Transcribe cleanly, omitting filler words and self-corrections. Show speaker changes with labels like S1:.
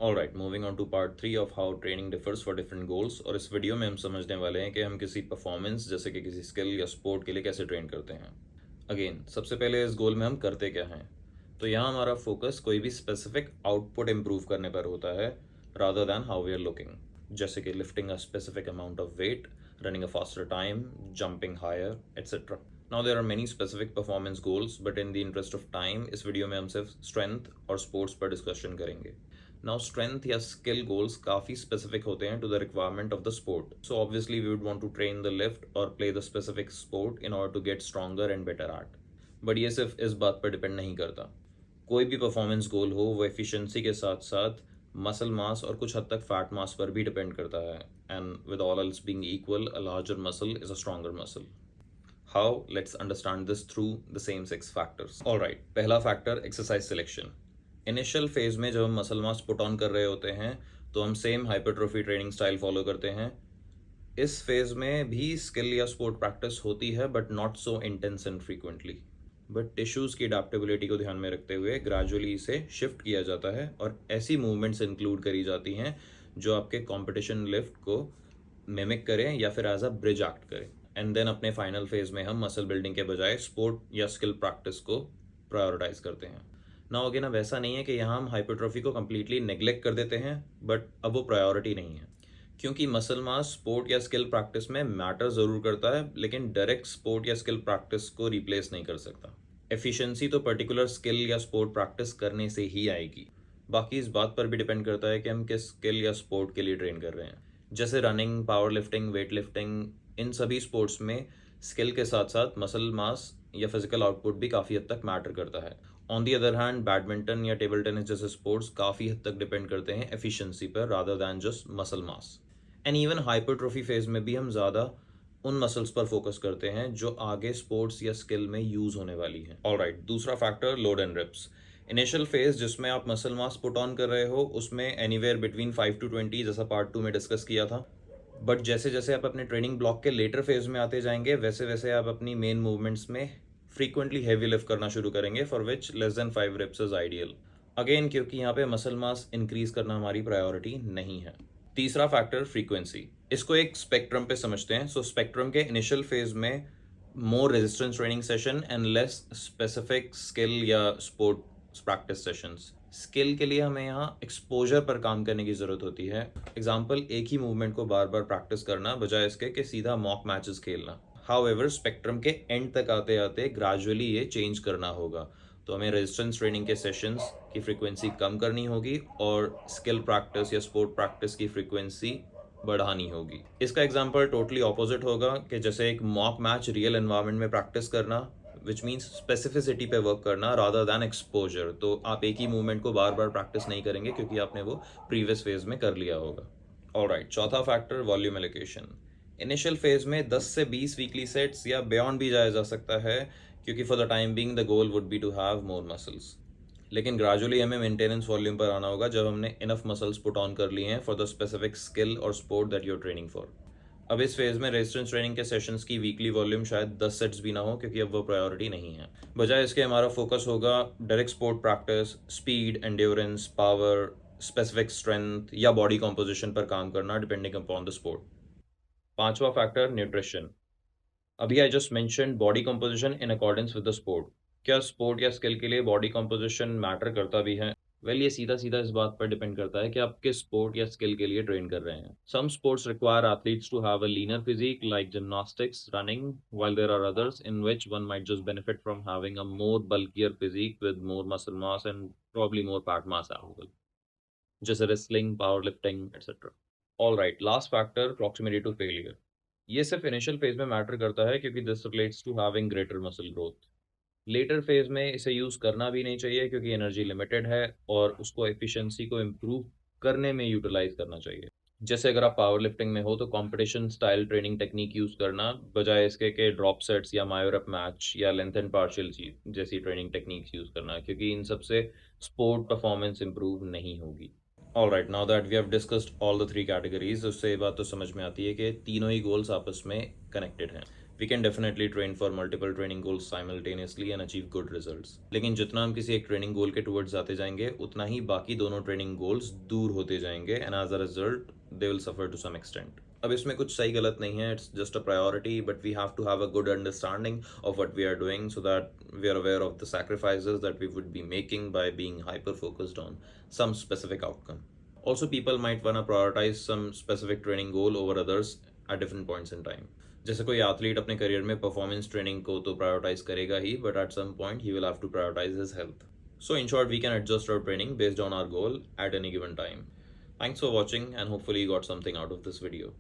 S1: Alright, moving on to part 3 of how training differs for different goals. और इस video में हम समझने वाले हैं कि हम किसी परफॉर्मेंस जैसे कि किसी स्किल या स्पोर्ट के लिए कैसे ट्रेन करते हैं। अगेन, सबसे पहले इस गोल में हम करते क्या हैं। तो यहाँ हमारा फोकस कोई भी स्पेसिफिक आउटपुट इम्प्रूव करने पर होता है rather than how we are looking. जैसे कि lifting a specific amount of weight, running a faster time, jumping higher, etcetera. Now there are many specific performance goals, but in the interest of time इस video में हम सिर्फ strength और sports पर discussion करेंगे। Now strength या skill goals काफ़ी specific होते हैं to the requirement of the sport. So obviously we would want to train the lift और play the specific sport in order to get stronger and better at. But ये सिर्फ इस बात पर depend नहीं करता। कोई भी परफॉर्मेंस गोल हो वो एफिशिएंसी के साथ साथ मसल मास और कुछ हद तक फैट मास पर भी डिपेंड करता है। And with all else being equal, a larger muscle is a stronger muscle. How? Let's understand this through the same 6 factors. Alright, पहला factor exercise selection. Initial phase में जब हम मसल मास पुट ऑन कर रहे होते हैं तो हम same hypertrophy training style follow करते हैं। इस फेज में भी स्किल या स्पोर्ट प्रैक्टिस होती है, but not so intense and frequently. But tissues की अडेप्टेबिलिटी को ध्यान में रखते हुए ग्रेजुअली इसे शिफ्ट किया जाता है और ऐसी मूवमेंट्स इंक्लूड करी जाती हैं जो आपके कंपटीशन लिफ्ट को मिमिक करें या फिर एज अ ब्रिज एक्ट करें। एंड देन अपने फाइनल फेज में हम मसल बिल्डिंग के बजाय स्पोर्ट या स्किल प्रैक्टिस को प्रायोरिटाइज करते हैं। ना अगेन, अब ऐसा नहीं है कि यहाँ हम हाइपरट्रॉफी को कम्प्लीटली नेग्लेक्ट कर देते हैं, बट अब वो प्रायोरिटी नहीं है। क्योंकि मसल मास स्पोर्ट या स्किल प्रैक्टिस में मैटर ज़रूर करता है, लेकिन डायरेक्ट स्पोर्ट या स्किल प्रैक्टिस को रिप्लेस नहीं कर सकता। एफिशिएंसी तो पर्टिकुलर स्किल या स्पोर्ट प्रैक्टिस करने से ही आएगी। बाकी इस बात पर भी डिपेंड करता है कि हम किस स्किल या स्पोर्ट के लिए ट्रेन कर रहे हैं। जैसे running, power lifting, weight lifting, इन सभी स्पोर्ट्स में स्किल के साथ साथ मसल मास या फिजिकल आउटपुट भी काफ़ी हद तक मैटर करता है। On the other hand, badminton या टेबल टेनिस जैसे स्पोर्ट्स काफ़ी हद तक डिपेंड करते हैं एफिशिएंसी पर rather than just muscle mass. And even hypertrophy phase में भी हम ज़्यादा उन मसल्स पर फोकस करते हैं जो आगे स्पोर्ट्स या स्किल में यूज़ होने वाली हैं। ऑलराइट, दूसरा factor load and reps. Initial phase जिसमें आप मसल मास पुट ऑन कर रहे हो उसमें एनीवेयर बिटवीन 5 to 20, जैसा पार्ट 2 में डिस्कस किया था। बट जैसे जैसे आप अपने ट्रेनिंग ब्लॉक के लेटर फेज में आते जाएंगे वैसे वैसे आप अपनी मेन मूवमेंट्स में फ्रीक्वेंटली हैवी लिफ्ट करना शुरू करेंगे, for which less than 5 reps is ideal. Again, क्योंकि यहाँ पे मसल मास इंक्रीज करना हमारी प्रायोरिटी नहीं है। तीसरा फैक्टर फ्रीक्वेंसी। इसको एक स्पेक्ट्रम पे समझते हैं। सो स्पेक्ट्रम के इनिशियल फेज में more resistance training session and less specific skill या स्पोर्ट्स प्रैक्टिस सेशंस। स्किल के लिए हमें यहाँ एक्सपोजर पर काम करने की ज़रूरत होती है। एग्जाम्पल, एक ही मूवमेंट को बार बार प्रैक्टिस करना बजाय इसके कि सीधा मॉक मैचेस खेलना। हाउएवर, स्पेक्ट्रम के एंड तक आते आते ग्रेजुअली ये चेंज करना होगा। तो हमें रेजिस्टेंस ट्रेनिंग के सेशंस की फ्रीक्वेंसी कम करनी होगी और स्किल प्रैक्टिस या स्पोर्ट प्रैक्टिस की फ्रीक्वेंसी बढ़ानी होगी। इसका एग्जाम्पल टोटली ऑपोजिट होगा कि जैसे एक मॉक मैच रियल एनवायरनमेंट में प्रैक्टिस करना, विच मीन्स स्पेसिफिसिटी पे वर्क करना रादर दैन एक्सपोजर। तो आप एक ही मूवमेंट को बार बार प्रैक्टिस नहीं करेंगे क्योंकि आपने वो प्रीवियस फेज में कर लिया होगा। ऑलराइट, चौथा factor volume allocation. Initial phase में 10 से 20 वीकली सेट्स या बियॉन्ड भी जाया जा सकता है, क्योंकि for the time being the goal would be to have more muscles. लेकिन ग्रेजुअली हमें मेंटेनेंस वॉल्यूम पर आना होगा जब हमने इनफ मसल्स पुट ऑन कर लिए हैं फॉर द स्पेसिफिक स्किल और sport that you are training for. अब इस फेज में रेजिस्टेंस ट्रेनिंग के सेशंस की वीकली वॉल्यूम शायद 10 सेट्स भी ना हो, क्योंकि अब वो प्रायोरिटी नहीं है। बजाय इसके हमारा फोकस होगा direct sport practice, speed, endurance, power, specific strength या बॉडी कॉम्पोजिशन पर काम करना डिपेंडिंग अपॉन द स्पोर्ट। पांचवा फैक्टर न्यूट्रिशन। अभी I just mentioned body composition in accordance with the sport. क्या स्पोर्ट या स्किल के लिए बॉडी कंपोजिशन मैटर करता भी है? ये सीधा सीधा इस बात पर डिपेंड करता है कि आप किस स्पोर्ट या स्किल के लिए ट्रेन कर रहे हैं। Some sports require athletes to have a leaner physique like gymnastics, running, while there are others in which one might just benefit from having a more bulkier physique with more muscle mass and probably more fat mass available, जैसे wrestling, power lifting, etcetera. All right, last factor proximity to failure. ये सिर्फ initial phase में matter करता है क्योंकि this relates to having greater muscle growth. Later phase में इसे use करना भी नहीं चाहिए क्योंकि एनर्जी लिमिटेड है और उसको एफिशिएंसी को इम्प्रूव करने में यूटिलाइज करना चाहिए। जैसे अगर आप पावर लिफ्टिंग में हो तो competition style training technique use करना बजाय इसके के ड्रॉप सेट्स या मायोरप मैच या लेंथ एंड पार्शियल जैसी ट्रेनिंग टेक्निक्स यूज़ करना, क्योंकि इन सबसे स्पोर्ट परफॉर्मेंस इंप्रूव नहीं होगी। All right, now that we have discussed all the 3 categories, उससे ये बात तो समझ में आती है कि तीनों ही गोल्स आपस में कनेक्टेड हैं। We can definitely train for multiple training goals simultaneously and achieve good results, लेकिन जितना हम किसी एक ट्रेनिंग गोल के टुवर्ड्स जाते जाएंगे उतना ही बाकी दोनों ट्रेनिंग गोल्स दूर होते जाएंगे and as a result they will suffer to some extent. अब इसमें कुछ सही गलत नहीं है, it's just a priority, but we have to have a good understanding of what we are doing so that we are aware of the sacrifices that we would be making by being hyper focused on some specific outcome. Also, people might want to prioritize some specific training goal over others at different points in time. जैसे कोई athlete अपने career में performance training को तो prioritize करेगा ही, but at some point he will have to prioritize his health. So in short, we can adjust our training based on our goal at any given time. Thanks for watching and hopefully you got something out of this video.